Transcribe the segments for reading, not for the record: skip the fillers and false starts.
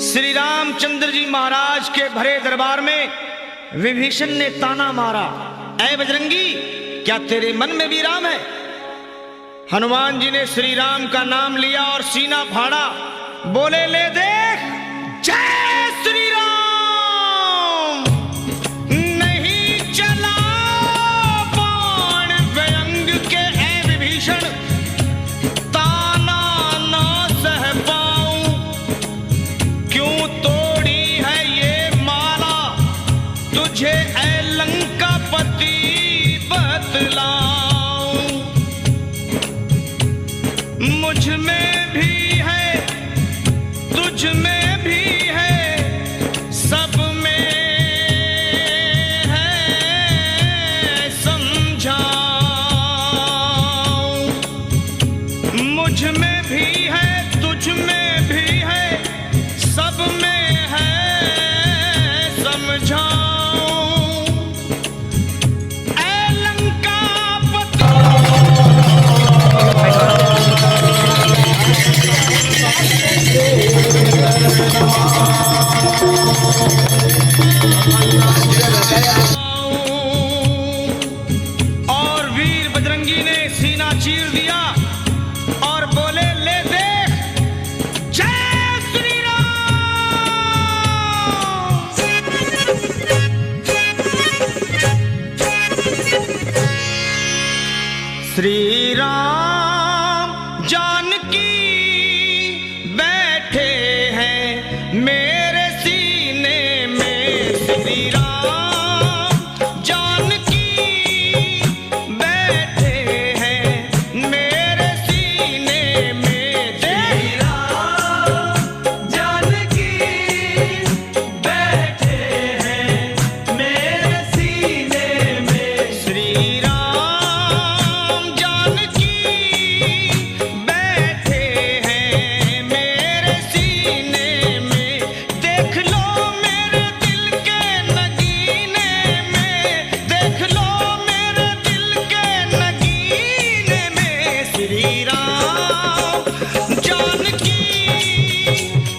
श्री रामचंद्र जी महाराज के भरे दरबार में विभीषण ने ताना मारा, ऐ बजरंगी, क्या तेरे मन में भी राम है? हनुमान जी ने श्री राम का नाम लिया और सीना फाड़ा, बोले, ले देख, जय श्री राम। नहीं चला बाण व्यंग के ऐ विभीषण, ताना ना सह पाऊं, क्यों तोड़ी है ये माला, तुझे ऐ लंकापति बतलाऊं। मुझ में भी है, तुझ में भी है, सब में है, समझाऊं। मुझ में भी है, तुझ में भी है, सब में है, समझाऊं। और वीर बजरंगी ने सीना चीर दिया और बोले, ले देख, जय श्री राम। श्री राम जानकी बैठे हैं मेरे सीने में, श्री राम जानकी बैठे हैं मेरे सीने में। श्री राम जानकी बैठे हैं मेरे सीने में। श्री राम जानकी बैठे हैं मेरे सीने में। देख लो मेरे दिल के नगीने में, देख लो मेरे दिल के नगीने में। श्री राम जानकी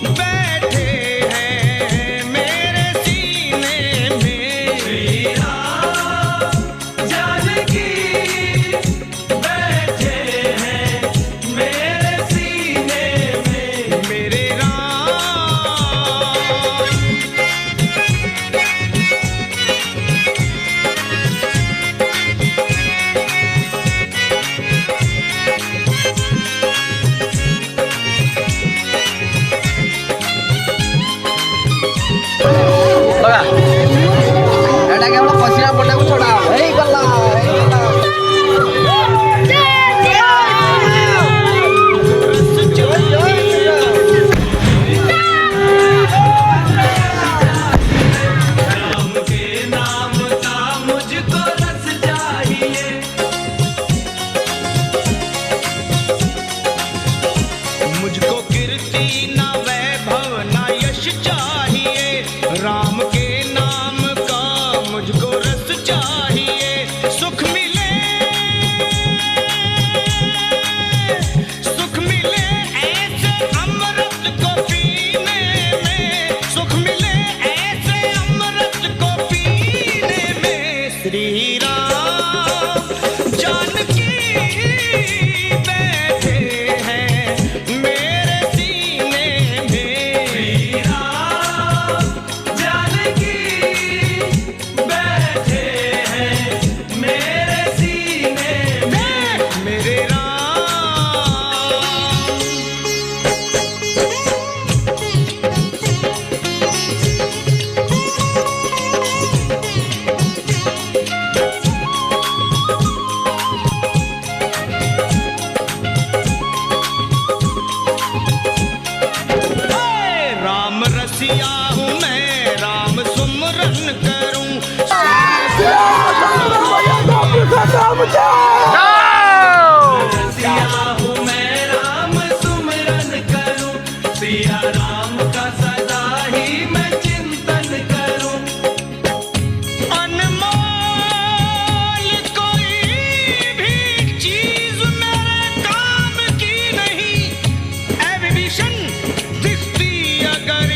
बैठे हैं मेरे सीने में। श्री राम जानकी बैठे हैं मेरे सीने में। मेरे राम बघा एटा केवळ पसिना पडल्यावर थोडा हे गल्ला राम के नाम का मुझको रस चाहिए, मुझको कीर्ति ना वैभव ना यश चाहिए। राम के नाम का मुझको रस चाहिए। सुख मिले ऐसे अमृत को पीने में, सुख मिले ऐसे अमृत को पीने में। श्री राम जानकी बैठे हैं मेरे सीने में। श्री राम जानकी बैठे हैं मेरे सीने में। मेरे राम राम रसिया हूँ मैं, राम सुमरन करूं। रसिया हूँ मैं, राम सुमरन करूं। सिया राम का सदा ही मैं चिंतन करूं। अनमोल कोई भी चीज मेरे काम की नहीं, ऐ विभीषण दिखती अगर